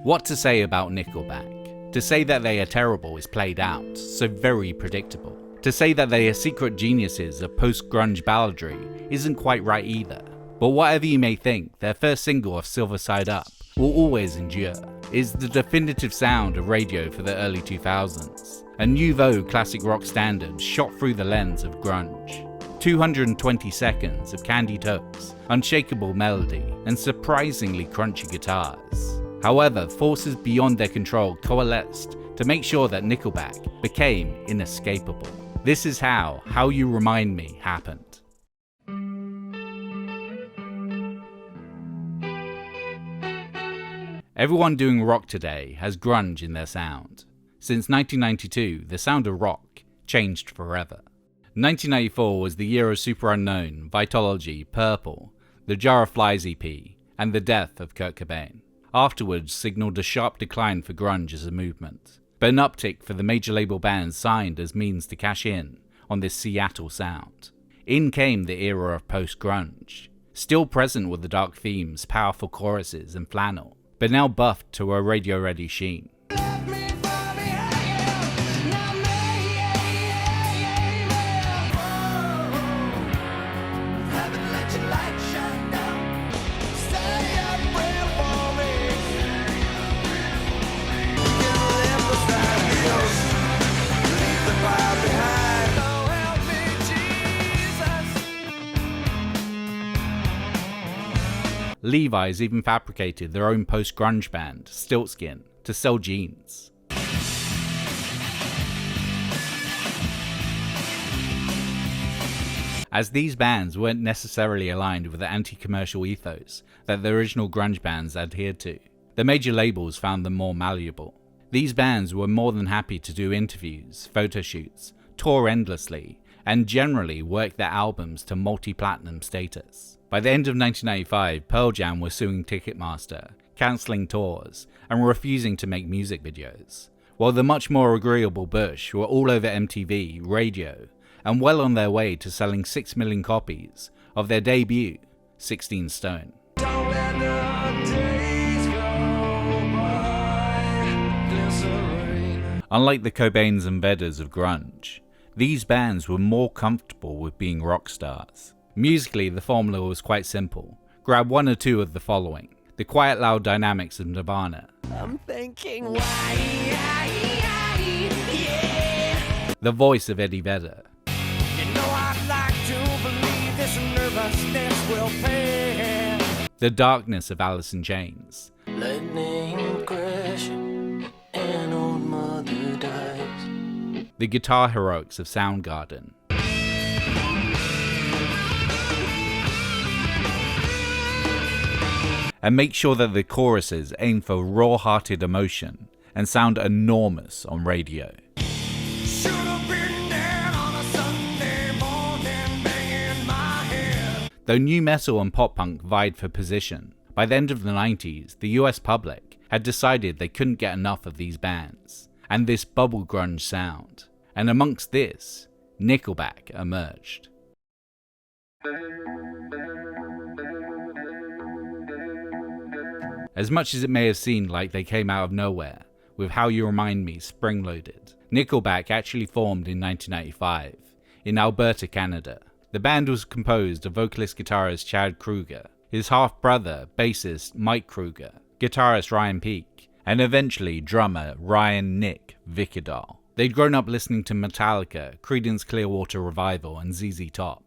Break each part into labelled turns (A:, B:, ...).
A: What to say about Nickelback? To say that they are terrible is played out, so very predictable. To say that they are secret geniuses of post-grunge balladry isn't quite right either. But whatever you may think, their first single of Silver Side Up will always endure. It is the definitive sound of radio for the early 2000s. A nouveau classic rock standard shot through the lens of grunge. 220 seconds of candy toes, unshakable melody, and surprisingly crunchy guitars. However, forces beyond their control coalesced to make sure that Nickelback became inescapable. This is how How You Remind Me happened. Everyone doing rock today has grunge in their sound. Since 1992, the sound of rock changed forever. 1994 was the year of Super Unknown, Vitalogy, Purple, the Jar of Flies EP, and the death of Kurt Cobain. Afterwards signalled a sharp decline for grunge as a movement, but an uptick for the major label bands signed as means to cash in on this Seattle sound. In came the era of post-grunge. Still present were the dark themes, powerful choruses, and flannel, but now buffed to a radio-ready sheen. Levi's even fabricated their own post-grunge band, Stiltskin, to sell jeans. As these bands weren't necessarily aligned with the anti-commercial ethos that the original grunge bands adhered to, the major labels found them more malleable. These bands were more than happy to do interviews, photo shoots, tour endlessly, and generally work their albums to multi-platinum status. By the end of 1995, Pearl Jam were suing Ticketmaster, cancelling tours, and refusing to make music videos, while the much more agreeable Bush were all over MTV, radio, and well on their way to selling 6 million copies of their debut, 16 Stone. Unlike the Cobains and Vedders of grunge, these bands were more comfortable with being rock stars. Musically, the formula was quite simple. Grab one or two of the following. The quiet, loud dynamics of Nirvana. I'm thinking why, yeah. The voice of Eddie Vedder. You know I'd like to believe this nervousness will pay. The darkness of Alice in Chains. Lightning crash and old mother dies. The guitar heroics of Soundgarden. And make sure that the choruses aim for raw-hearted emotion and sound enormous on radio. Though nu metal and pop-punk vied for position, by the end of the 90s, the US public had decided they couldn't get enough of these bands, and this bubble grunge sound. And amongst this, Nickelback emerged. As much as it may have seemed like they came out of nowhere, with How You Remind Me spring-loaded, Nickelback actually formed in 1995, in Alberta, Canada. The band was composed of vocalist-guitarist Chad Kroeger, his half-brother, bassist Mike Kroeger, guitarist Ryan Peake, and eventually drummer Ryan Nick Vickedahl. They'd grown up listening to Metallica, Creedence Clearwater Revival, and ZZ Top.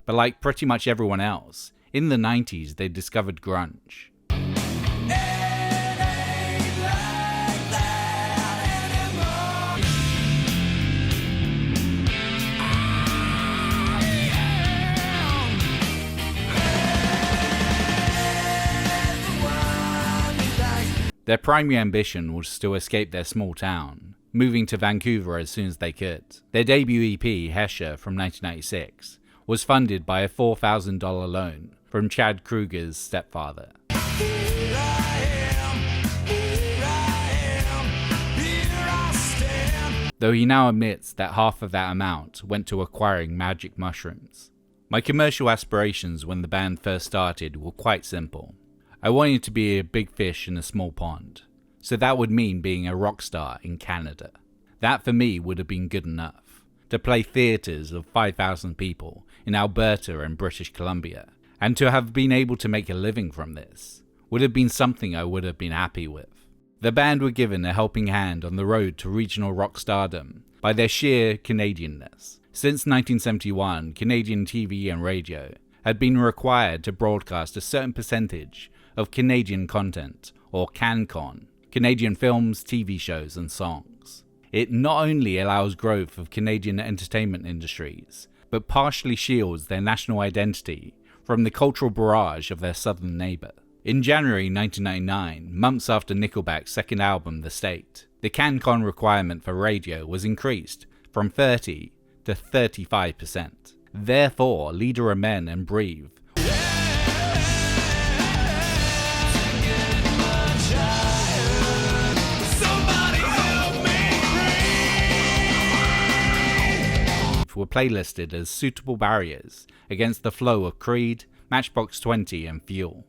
A: But like pretty much everyone else, in the 90s they discovered grunge. Their primary ambition was to escape their small town, moving to Vancouver as soon as they could. Their debut EP, Hesher, from 1996, was funded by a $4,000 loan from Chad Kroeger's stepfather. Here I am, though he now admits that half of that amount went to acquiring magic mushrooms. My commercial aspirations when the band first started were quite simple. I wanted to be a big fish in a small pond, so that would mean being a rock star in Canada. That for me would have been good enough. To play theatres of 5,000 people in Alberta and British Columbia, and to have been able to make a living from this, would have been something I would have been happy with. The band were given a helping hand on the road to regional rock stardom by their sheer Canadianness. Since 1971, Canadian TV and radio had been required to broadcast a certain percentage of Canadian content, or CanCon, Canadian films, TV shows and songs. It not only allows growth of Canadian entertainment industries, but partially shields their national identity from the cultural barrage of their southern neighbour. In January 1999, months after Nickelback's second album The State, the CanCon requirement for radio was increased from 30 to 35%. Therefore, Leader of Men and Breathe were playlisted as suitable barriers against the flow of Creed, Matchbox 20 and Fuel.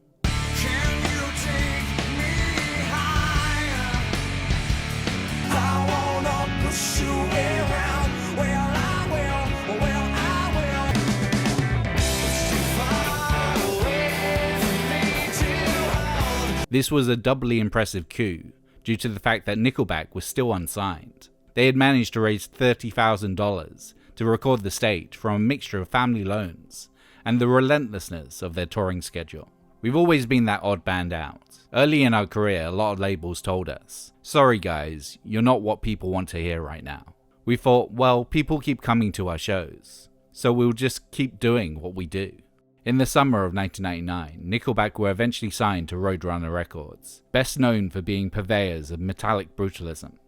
A: This was a doubly impressive coup due to the fact that Nickelback was still unsigned. They had managed to raise $30,000 to record The State from a mixture of family loans and the relentlessness of their touring schedule. We've always been that odd band out. Early in our career, a lot of labels told us, "Sorry guys, you're not what people want to hear right now." We thought, well, people keep coming to our shows, so we'll just keep doing what we do. In the summer of 1999, Nickelback were eventually signed to Roadrunner Records, best known for being purveyors of metallic brutalism.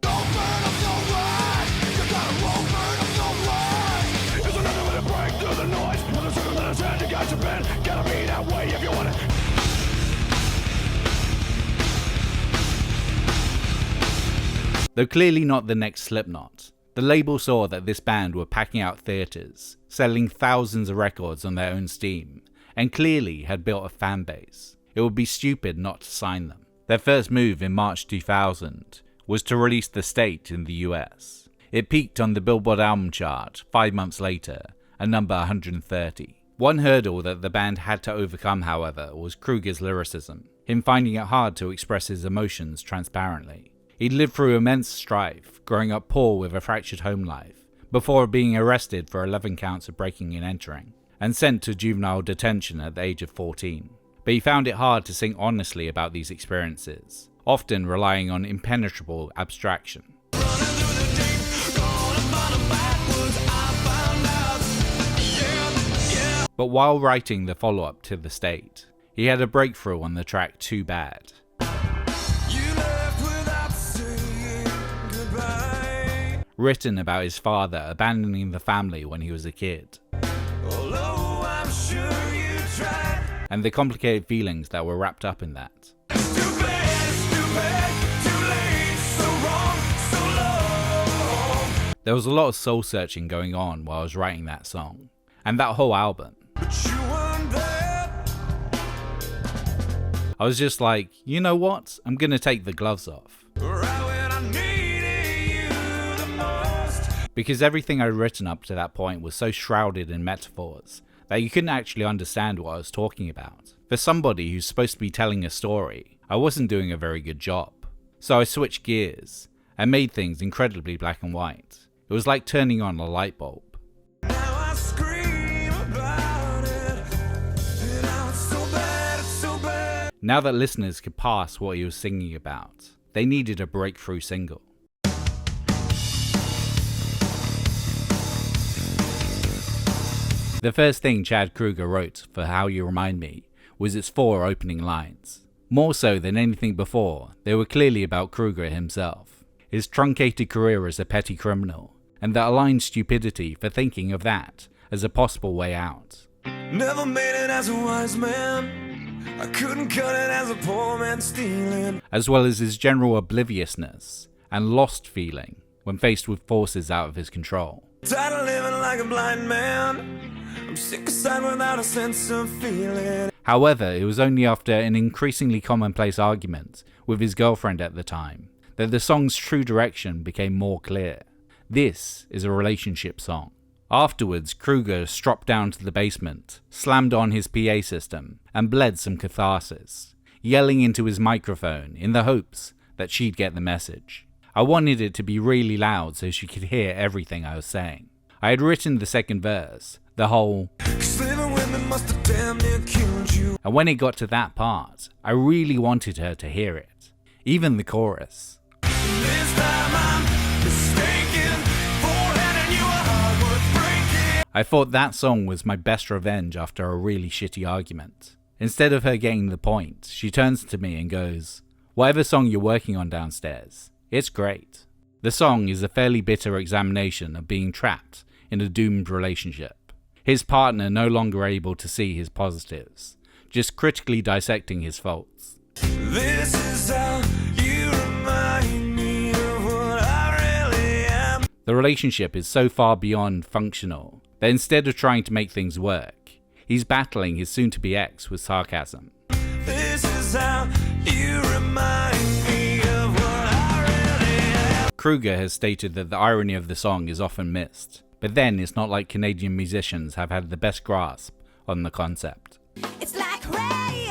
A: Though clearly not the next Slipknot, the label saw that this band were packing out theatres, selling thousands of records on their own steam, and clearly had built a fan base. It would be stupid not to sign them. Their first move in March 2000 was to release The State in the US. It peaked on the Billboard album chart 5 months later, at number 130. One hurdle that the band had to overcome, however, was Kruger's lyricism, him finding it hard to express his emotions transparently. He'd lived through immense strife, growing up poor with a fractured home life, before being arrested for 11 counts of breaking and entering, and sent to juvenile detention at the age of 14. But he found it hard to sing honestly about these experiences, often relying on impenetrable abstraction. But while writing the follow-up to The State, he had a breakthrough on the track Too Bad. Written about his father abandoning the family when he was a kid, and the complicated feelings that were wrapped up in that. There was a lot of soul searching going on while I was writing that song, and that whole album. I was just like, you know what? I'm gonna take the gloves off. Because everything I'd written up to that point was so shrouded in metaphors that you couldn't actually understand what I was talking about. For somebody who's supposed to be telling a story, I wasn't doing a very good job. So I switched gears and made things incredibly black and white. It was like turning on a light bulb. Now that listeners could pass what he was singing about, they needed a breakthrough single. The first thing Chad Kroeger wrote for How You Remind Me was its 4 opening lines. More so than anything before, they were clearly about Kroeger himself, his truncated career as a petty criminal, and the aligned stupidity for thinking of that as a possible way out.
B: Never made it as a wise man, I couldn't cut it as a poor man stealing.
A: As well as his general obliviousness and lost feeling when faced with forces out of his control.
B: Tired of living like a blind man. I'm sick aside without a sense of feeling.
A: However, it was only after an increasingly commonplace argument with his girlfriend at the time that the song's true direction became more clear. This is a relationship song. Afterwards, Kruger stropped down to the basement, slammed on his PA system, and bled some catharsis, yelling into his microphone in the hopes that she'd get the message. I wanted it to be really loud so she could hear everything I was saying. I had written the second verse, the whole and when it got to that part, I really wanted her to hear it. Even the chorus. I thought that song was my best revenge after a really shitty argument. Instead of her getting the point, she turns to me and goes, "Whatever song you're working on downstairs, it's great." The song is a fairly bitter examination of being trapped in a doomed relationship. His partner no longer able to see his positives, just critically dissecting his faults.
B: This is how you remind me of what I really am.
A: The relationship is so far beyond functional that instead of trying to make things work, he's battling his soon-to-be ex with sarcasm.
B: This is how you remind me of what I really am.
A: Kruger has stated that the irony of the song is often missed, but then it's not like Canadian musicians have had the best grasp on the concept.
C: It's like rain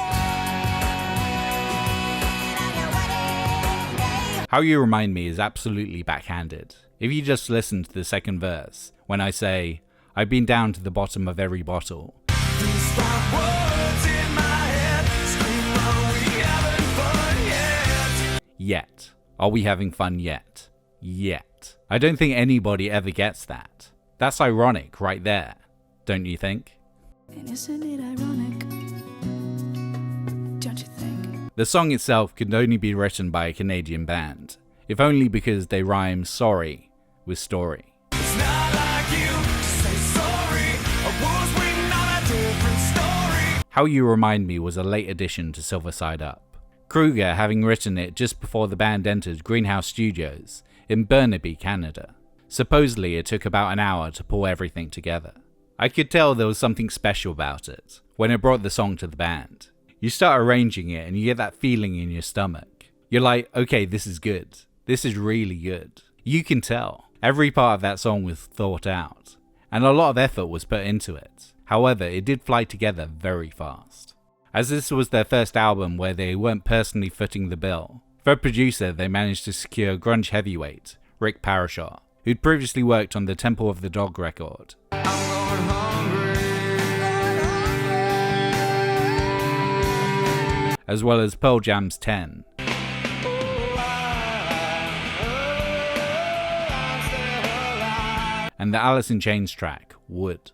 C: on your wedding day.
A: How You Remind Me is absolutely backhanded. If you just listen to the second verse, when I say, "I've been down to the bottom of every bottle,"
B: These five words in my head scream, are we having fun yet?
A: yet. Are we having fun yet? Yet. I don't think anybody ever gets that. That's ironic right there, don't you think?
C: And isn't it ironic? Don't you think?
A: The song itself could only be written by a Canadian band, if only because they rhyme sorry with story.
B: It's not like you to say sorry. I was waiting on a different story.
A: How You Remind Me was a late addition to Silver Side Up, Kruger having written it just before the band entered Greenhouse Studios in Burnaby, Canada. Supposedly it took about an hour to pull everything together. I could tell there was something special about it when I brought the song to the band. You start arranging it and you get that feeling in your stomach. You're like, okay, this is good. This is really good. You can tell. Every part of that song was thought out, and a lot of effort was put into it. However, it did fly together very fast. As this was their first album where they weren't personally footing the bill, for a producer they managed to secure grunge heavyweight Rick Parashar, who'd previously worked on the Temple of the Dog record,
B: I'm going hungry.
A: as well as Pearl Jam's 10, and the Alice in Chains track, Wood.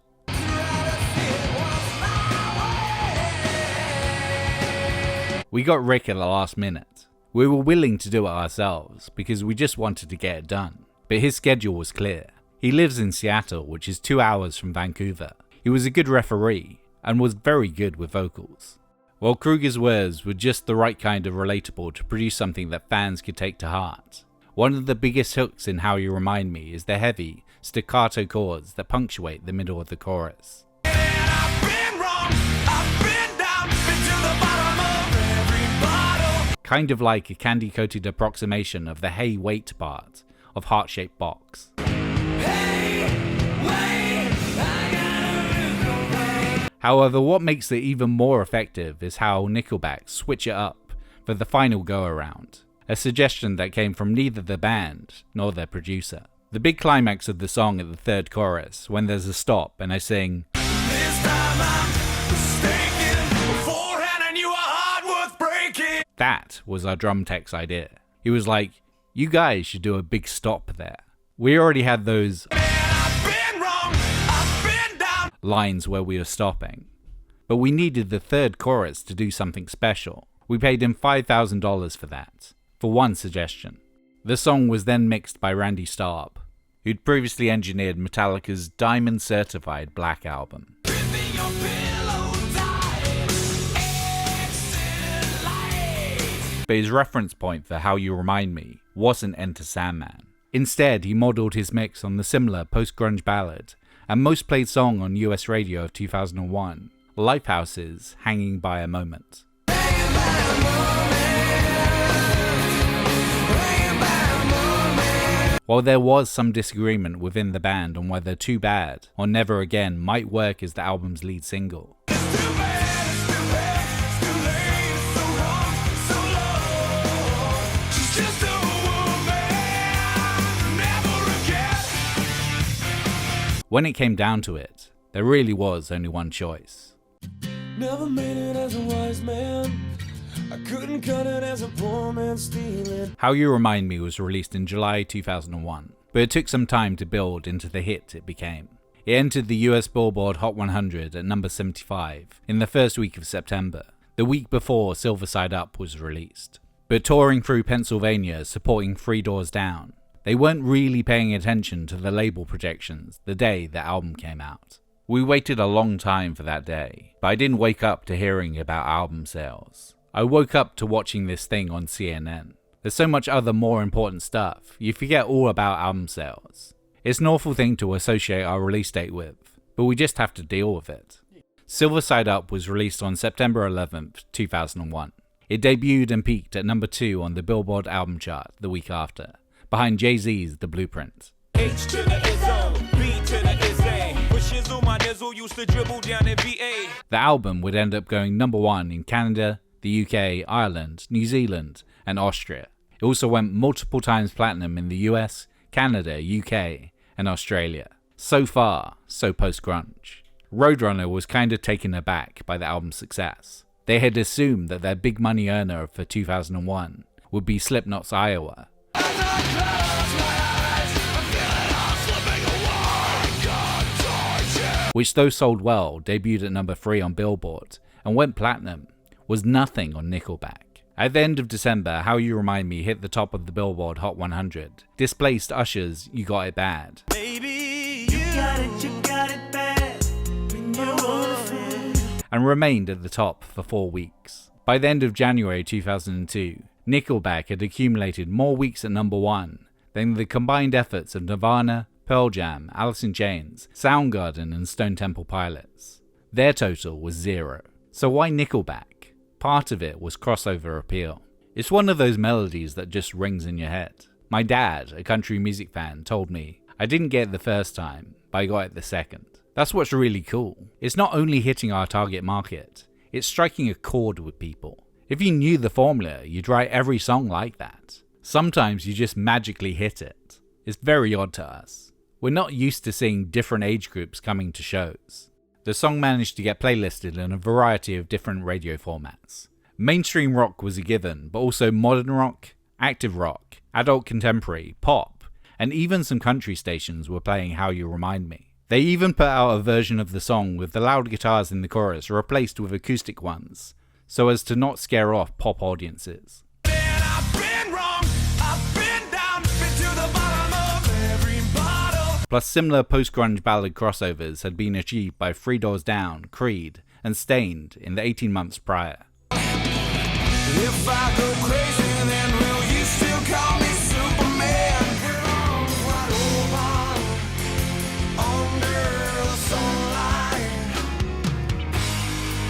A: We got Rick at the last minute. We were willing to do it ourselves because we just wanted to get it done. But his schedule was clear. He lives in Seattle, which is 2 hours from Vancouver. He was a good referee and was very good with vocals. While Kruger's words were just the right kind of relatable to produce something that fans could take to heart. One of the biggest hooks in How You Remind Me is the heavy, staccato chords that punctuate the middle of the chorus.
B: And I've been wrong. I've been down, been to the bottom of every bottle.
A: Kind of like a candy-coated approximation of the Hey Wait part of Heart-Shaped Box.
B: Hey, wait, I gotta look away.
A: However, what makes it even more effective is how Nickelback switch it up for the final go-around, a suggestion that came from neither the band nor their producer. The big climax of the song at the third chorus, when there's a stop and I sing,
B: This time I'm mistaken. Beforehand I knew a heart worth breaking.
A: that was our drum tech's idea. He was like, you guys should do a big stop there. We already had those
B: And I've been wrong. I've been down.
A: lines where we were stopping, but we needed the third chorus to do something special. We paid him $5,000 for that, for one suggestion. The song was then mixed by Randy Staub, who'd previously engineered Metallica's Diamond Certified Black album.
B: Gripping your pillow tight. Exit light.
A: But his reference point for How You Remind Me wasn't Enter Sandman. Instead, he modelled his mix on the similar post-grunge ballad and most played song on US radio of 2001, Lifehouse's Hanging by a Moment. While there was some disagreement within the band on whether Too Bad or Never Again might work as the album's lead single, when it came down to it, there really was only one choice.
B: Never made it as a wise man. I couldn't cut it as a poor man stealing.
A: How You Remind Me was released in July 2001, but it took some time to build into the hit it became. It entered the US Billboard Hot 100 at number 75 in the first week of September, the week before Silver Side Up was released. But touring through Pennsylvania supporting Three Doors Down, they weren't really paying attention to the label projections the day the album came out. We waited a long time for that day, but I didn't wake up to hearing about album sales. I woke up to watching this thing on CNN. There's so much other more important stuff, you forget all about album sales. It's an awful thing to associate our release date with, but we just have to deal with it. Silver Side Up was released on September 11th, 2001. It debuted and peaked at number 2 on the Billboard album chart the week after, behind Jay-Z's The Blueprint.
B: H to the Izzo, B to the Izzy. With Shizzle, my nizzle used to dribble down in VA.
A: The album would end up going number 1 in Canada, the UK, Ireland, New Zealand, and Austria. It also went multiple times platinum in the US, Canada, UK, and Australia. So far, so post-grunge. Roadrunner was kinda taken aback by the album's success. They had assumed that their big money earner for 2001 would be Slipknot's Iowa. Which, though sold well, debuted at number 3 on Billboard and went platinum, was nothing on Nickelback. At the end of December, How You Remind Me hit the top of the Billboard Hot 100, displaced Usher's You Got It Bad,
B: Baby, you got it bad. When you want it.
A: and remained at the top for 4 weeks. By the end of January 2002, Nickelback had accumulated more weeks at number 1 than the combined efforts of Nirvana, Pearl Jam, Alice in Chains, Soundgarden, and Stone Temple Pilots. Their total was 0. So why Nickelback? Part of it was crossover appeal. It's one of those melodies that just rings in your head. My dad, a country music fan, told me, I didn't get it the first time, but I got it the second. That's what's really cool. It's not only hitting our target market, it's striking a chord with people. If you knew the formula, you'd write every song like that. Sometimes you just magically hit it. It's very odd to us. We're not used to seeing different age groups coming to shows. The song managed to get playlisted in a variety of different radio formats. Mainstream rock was a given, but also modern rock, active rock, adult contemporary, pop, and even some country stations were playing How You Remind Me. They even put out a version of the song with the loud guitars in the chorus replaced with acoustic ones, so as to not scare off pop audiences.
B: And I've been wrong, I've been down, been to the bottom of every bottle.
A: Plus, similar post-grunge ballad crossovers had been achieved by Three Doors Down, Creed, and Stained in the 18 months prior.
B: If I go crazy, then will you still call me Superman? Under the sunlight,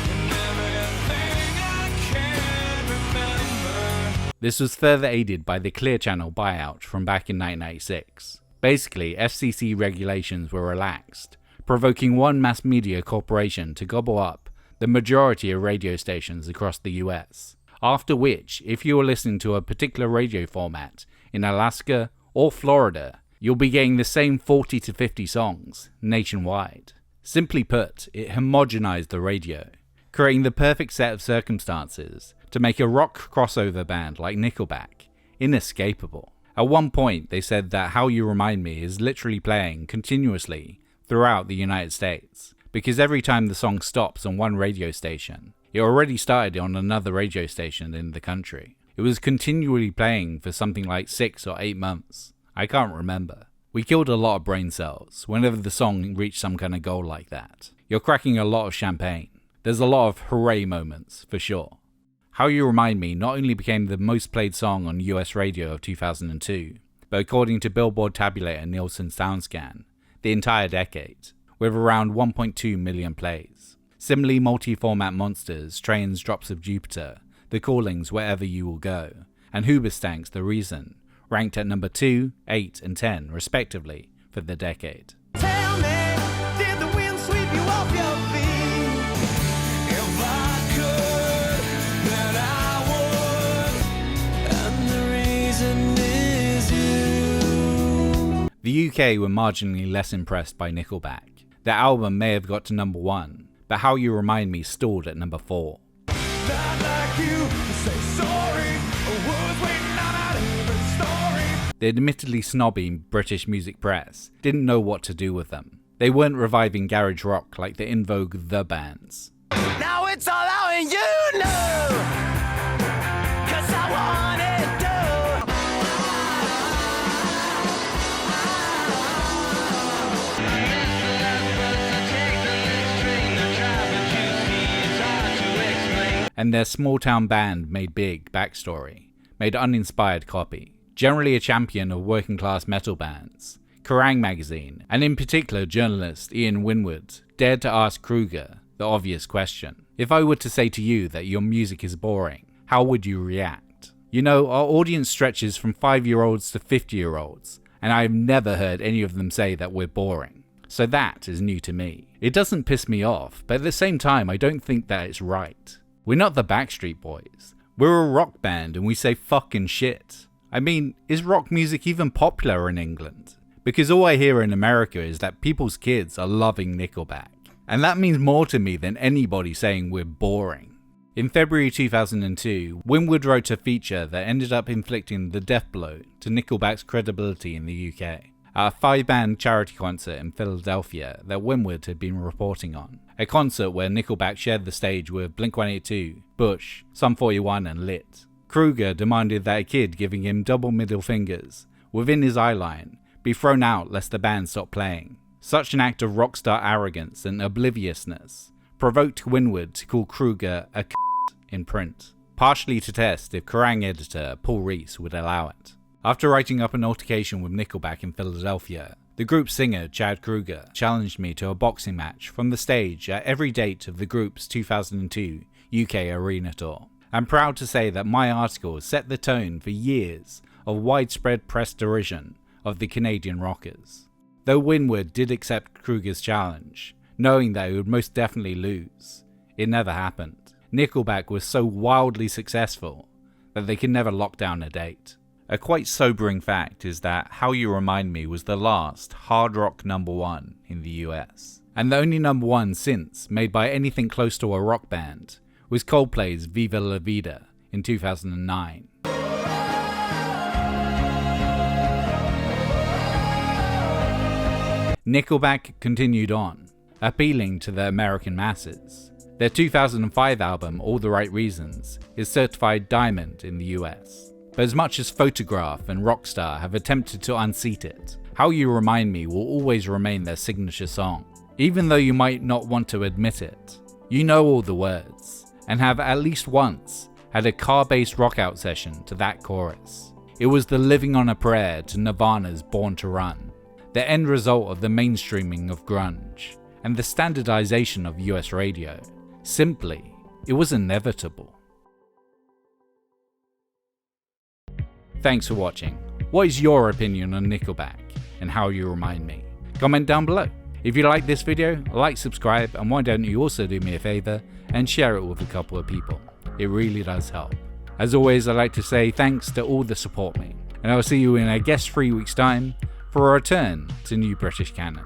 B: and everything I can remember.
A: This was further aided by the Clear Channel buyout from back in 1996. Basically, FCC regulations were relaxed, provoking one mass media corporation to gobble up the majority of radio stations across the US. After which, if you were listening to a particular radio format in Alaska or Florida, you'll be getting the same 40 to 50 songs nationwide. Simply put, it homogenized the radio, creating the perfect set of circumstances to make a rock crossover band like Nickelback inescapable. At one point, they said that How You Remind Me is literally playing continuously throughout the United States, because every time the song stops on one radio station, it already started on another radio station in the country. It was continually playing for something like 6 or 8 months. I can't remember. We killed a lot of brain cells whenever the song reached some kind of goal like that. You're cracking a lot of champagne. There's a lot of hooray moments, for sure. How You Remind Me not only became the most played song on US radio of 2002, but according to Billboard Tabulator Nielsen SoundScan, the entire decade, with around 1.2 million plays. Similarly, multi-format monsters, Trains, Drops of Jupiter, The Callings, Wherever You Will Go, and Hoobastank's The Reason, ranked at number 2, 8, and 10, respectively, for the decade.
B: Tell me, did the wind sweep you off your feet? If I could, then I would. And the reason is you.
A: The UK were marginally less impressed by Nickelback. Their album may have got to number 1, but How You Remind Me stalled at number 4.
B: Not like you to say sorry. Words waiting on a different story.
A: The admittedly snobby British music press didn't know what to do with them. They weren't reviving garage rock like the in vogue The bands.
B: Now it's all out and you know. 'Cause I want it to.
A: And their small town band made big backstory, made uninspired copy, generally a champion of working class metal bands. Kerrang! Magazine, and in particular journalist Ian Winwood, dared to ask Kruger the obvious question: if I were to say to you that your music is boring, how would you react? You know, our audience stretches from 5-year-olds to 50-year-olds, and I've never heard any of them say that we're boring. So that is new to me. It doesn't piss me off, but at the same time I don't think that it's right. We're not the Backstreet Boys. We're a rock band and we say fucking shit. I mean, is rock music even popular in England? Because all I hear in America is that people's kids are loving Nickelback. And that means more to me than anybody saying we're boring. In February 2002, Winwood wrote a feature that ended up inflicting the death blow to Nickelback's credibility in the UK. At a 5-band charity concert in Philadelphia that Winwood had been reporting on. A concert where Nickelback shared the stage with Blink-182, Bush, Sum 41 and Lit. Kruger demanded that a kid giving him double middle fingers, within his eyeline, be thrown out lest the band stop playing. Such an act of rockstar arrogance and obliviousness provoked Winwood to call Kruger a c*** in print, partially to test if Kerrang! Editor Paul Reese would allow it. After writing up an altercation with Nickelback in Philadelphia, the group's singer Chad Kruger challenged me to a boxing match from the stage at every date of the group's 2002 UK Arena Tour. I'm proud to say that my article set the tone for years of widespread press derision of the Canadian rockers. Though Winwood did accept Kruger's challenge, knowing that he would most definitely lose, it never happened. Nickelback was so wildly successful that they could never lock down a date. A quite sobering fact is that How You Remind Me was the last hard rock number 1 in the US, and the only number 1 since made by anything close to a rock band was Coldplay's Viva La Vida in 2009. Nickelback continued on, appealing to the American masses. Their 2005 album All the Right Reasons is certified diamond in the US. But as much as Photograph and Rockstar have attempted to unseat it, How You Remind Me will always remain their signature song. Even though you might not want to admit it, you know all the words, and have at least once had a car-based rock-out session to that chorus. It was the living on a prayer to Nirvana's Born to Run, the end result of the mainstreaming of grunge, and the standardization of US radio. Simply, it was inevitable. Thanks for watching. What is your opinion on Nickelback and How You Remind Me? Comment down below. If you like this video, like, subscribe, and why don't you also do me a favour and share it with a couple of people. It really does help. As always, I'd like to say thanks to all that support me, and I'll see you in I guess 3 weeks time for a return to New British Canon.